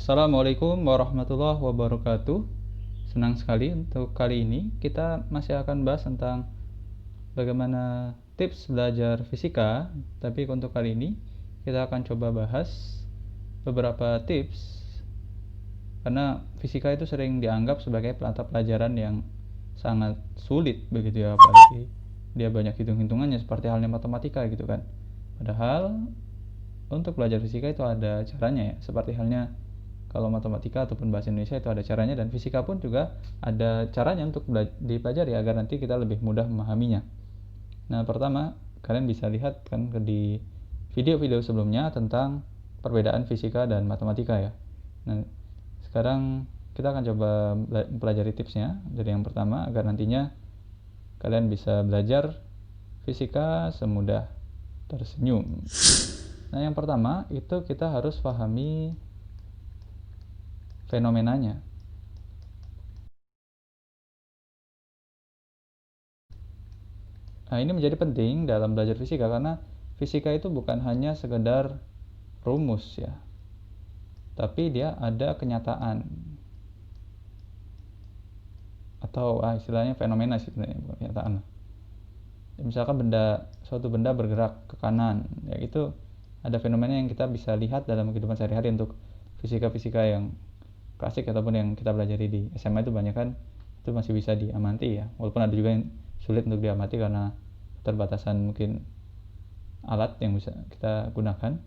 Assalamualaikum warahmatullahi wabarakatuh. Senang sekali untuk kali ini kita masih akan bahas tentang bagaimana tips belajar fisika. Tapi untuk kali ini kita akan coba bahas beberapa tips, karena fisika itu sering dianggap sebagai mata pelajaran yang sangat sulit begitu ya, apalagi dia banyak hitung-hitungannya seperti halnya matematika gitu kan. Padahal untuk belajar fisika itu ada caranya ya, seperti halnya kalau matematika ataupun bahasa Indonesia itu ada caranya, dan fisika pun juga ada caranya untuk dipelajari agar nanti kita lebih mudah memahaminya. Nah, pertama kalian bisa lihat kan di video-video sebelumnya tentang perbedaan fisika dan matematika ya. Nah, sekarang kita akan coba mempelajari tipsnya dari yang pertama agar nantinya kalian bisa belajar fisika semudah tersenyum. Nah, yang pertama itu kita harus pahami fenomenanya. Nah, ini menjadi penting dalam belajar fisika karena fisika itu bukan hanya sekedar rumus ya, tapi dia ada kenyataan atau istilahnya fenomena sih sebenarnya, bukan kenyataan. Misalkan suatu benda bergerak ke kanan, ya itu ada fenomena yang kita bisa lihat dalam kehidupan sehari-hari. Untuk fisika-fisika yang klasik ataupun yang kita pelajari di SMA itu banyak kan, itu masih bisa diamati ya, walaupun ada juga yang sulit untuk diamati karena keterbatasan mungkin alat yang bisa kita gunakan.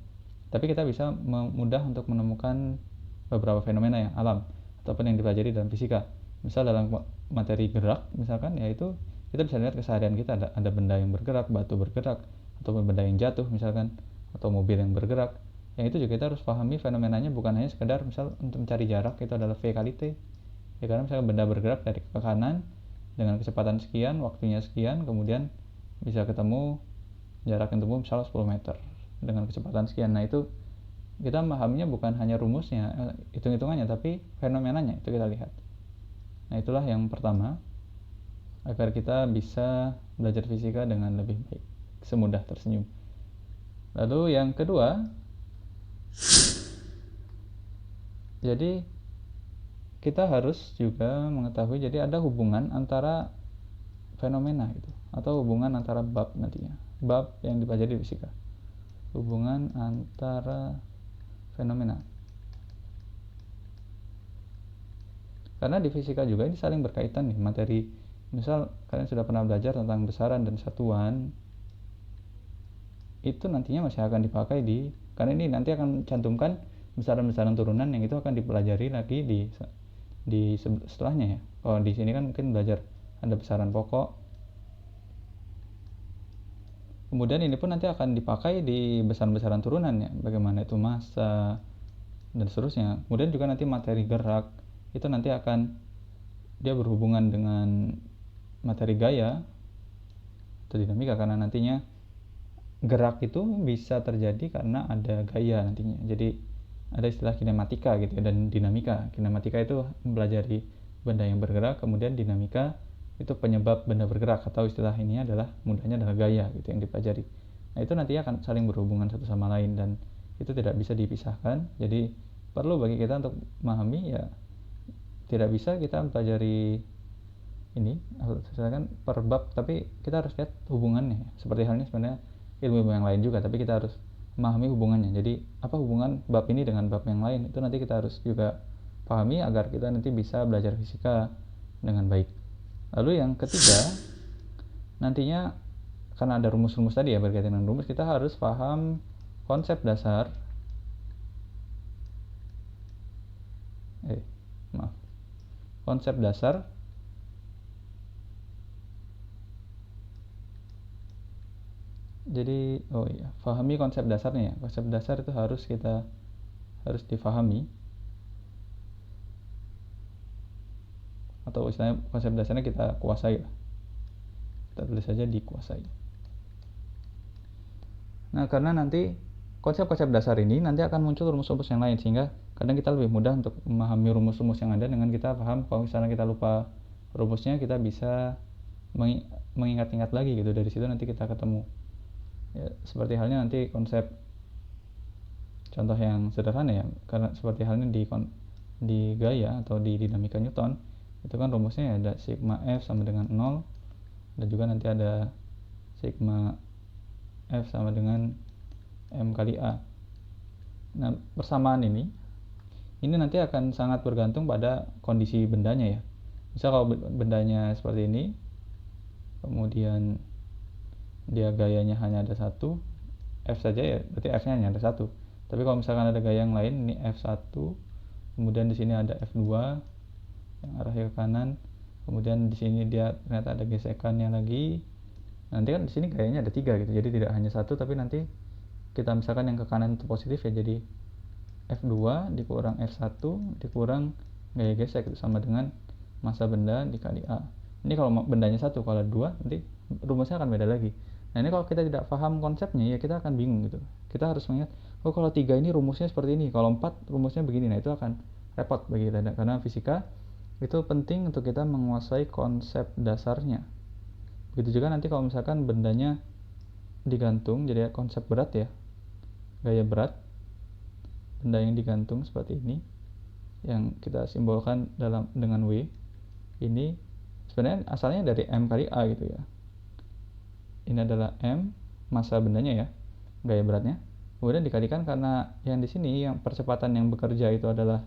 Tapi kita bisa mudah untuk menemukan beberapa fenomena yang alam ataupun yang dipelajari dalam fisika. Misal dalam materi gerak misalkan, yaitu kita bisa lihat keseharian kita, ada benda yang bergerak, batu bergerak, ataupun benda yang jatuh misalkan, atau mobil yang bergerak. Yang itu juga kita harus pahami fenomenanya, bukan hanya sekedar misal untuk mencari jarak itu adalah V kali T ya, karena misalkan benda bergerak dari ke kanan dengan kecepatan sekian, waktunya sekian, kemudian bisa ketemu jarak yang tempuh misalnya 10 meter dengan kecepatan sekian. Nah, itu kita memahaminya bukan hanya rumusnya, hitung-hitungannya, tapi fenomenanya itu kita lihat. Nah, itulah yang pertama, agar kita bisa belajar fisika dengan lebih baik, semudah tersenyum. Lalu yang kedua, jadi kita harus juga mengetahui, jadi ada hubungan antara fenomena gitu, atau hubungan antara bab nantinya, bab yang dipelajari di fisika, hubungan antara fenomena. Karena di fisika juga ini saling berkaitan nih materi. Misal kalian sudah pernah belajar tentang besaran dan satuan, itu nantinya masih akan dipakai karena ini nanti akan mencantumkan besaran-besaran turunan yang itu akan dipelajari lagi di setelahnya ya. Kalau di sini kan mungkin belajar ada besaran pokok, kemudian ini pun nanti akan dipakai di besaran-besaran turunan ya, bagaimana itu massa dan seterusnya. Kemudian juga nanti materi gerak itu nanti akan dia berhubungan dengan materi gaya atau dinamika, karena nantinya gerak itu bisa terjadi karena ada gaya nantinya. Jadi ada istilah kinematika gitu ya, dan dinamika. Kinematika itu mempelajari benda yang bergerak, kemudian dinamika itu penyebab benda bergerak, atau istilah ini adalah mudahnya adalah gaya gitu yang dipelajari. Nah, itu nantinya akan saling berhubungan satu sama lain dan itu tidak bisa dipisahkan. Jadi perlu bagi kita untuk memahami ya, tidak bisa kita mempelajari ini misalkan per bab, tapi kita harus lihat hubungannya. Seperti halnya sebenarnya ilmu yang lain juga, tapi kita harus memahami hubungannya. Jadi apa hubungan bab ini dengan bab yang lain, itu nanti kita harus juga pahami agar kita nanti bisa belajar fisika dengan baik. Lalu yang ketiga, nantinya karena ada rumus-rumus tadi ya, berkaitan dengan rumus, kita harus paham konsep dasar konsep dasar jadi pahami konsep dasarnya ya. Konsep dasar itu harus difahami, atau istilahnya konsep dasarnya kita kuasai lah. Kita tulis saja dikuasai. Nah, karena nanti konsep-konsep dasar ini nanti akan muncul rumus-rumus yang lain, sehingga kadang kita lebih mudah untuk memahami rumus-rumus yang ada dengan kita paham. Kalau misalnya kita lupa rumusnya, kita bisa mengingat-ingat lagi gitu, dari situ nanti kita ketemu ya. Seperti halnya nanti contoh yang sederhana ya, karena seperti halnya di gaya atau di dinamika Newton itu kan rumusnya ada sigma F sama dengan 0, dan juga nanti ada sigma F sama dengan M kali A. Nah, persamaan ini nanti akan sangat bergantung pada kondisi bendanya ya. Misal kalau bendanya seperti ini, kemudian dia gayanya hanya ada satu, F saja ya, berarti F-nya hanya ada satu. Tapi kalau misalkan ada gaya yang lain, ini F1, kemudian di sini ada F2 yang arahnya ke kanan, kemudian di sini dia ternyata ada gesekannya lagi. Nanti kan di sini gayanya ada 3 gitu, jadi tidak hanya satu, tapi nanti kita misalkan yang ke kanan itu positif ya, jadi F2 dikurang F1 dikurang gaya gesek itu sama dengan massa benda dikali A. Ini kalau bendanya satu, kalau 2 nanti rumusnya akan beda lagi. Nah ini kalau kita tidak paham konsepnya ya kita akan bingung gitu. Kita harus mengingat, oh kalau 3 ini rumusnya seperti ini, kalau 4 rumusnya begini. Nah itu akan repot bagi kita, karena fisika itu penting untuk kita menguasai konsep dasarnya. Begitu juga nanti kalau misalkan bendanya digantung, jadi konsep berat ya, gaya berat, benda yang digantung seperti ini yang kita simbolkan dengan W, ini sebenarnya asalnya dari M kali A gitu ya. Ini adalah M, massa bendanya ya, gaya beratnya, kemudian dikalikan karena yang di sini yang percepatan yang bekerja itu adalah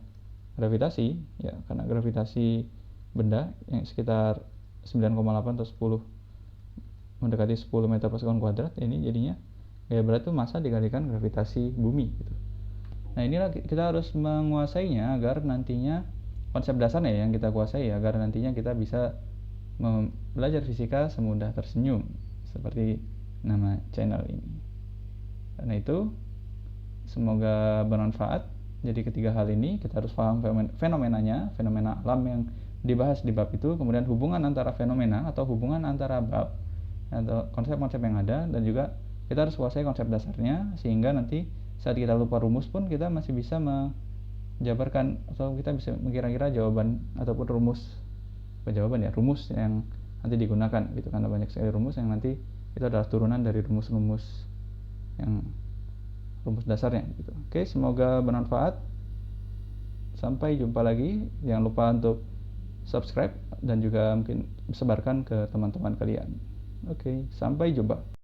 gravitasi ya, karena gravitasi benda yang sekitar 9,8 atau 10 mendekati 10 meter per sekon kuadrat, ini jadinya gaya berat itu massa dikalikan gravitasi bumi gitu. Nah inilah kita harus menguasainya agar nantinya konsep dasarnya yang kita kuasai, agar nantinya kita bisa belajar fisika semudah tersenyum seperti nama channel ini. Karena itu semoga bermanfaat. Jadi ketiga hal ini kita harus paham fenomenanya, fenomena alam yang dibahas di bab itu, kemudian hubungan antara fenomena atau hubungan antara bab atau konsep-konsep yang ada, dan juga kita harus kuasai konsep dasarnya sehingga nanti saat kita lupa rumus pun kita masih bisa menjabarkan atau kita bisa mengira-kira jawaban ataupun rumus yang nanti digunakan gitu, karena banyak sekali rumus yang nanti itu adalah turunan dari rumus-rumus yang rumus dasarnya gitu. Oke, semoga bermanfaat. Sampai jumpa lagi. Jangan lupa untuk subscribe dan juga mungkin sebarkan ke teman-teman kalian. Oke, sampai jumpa.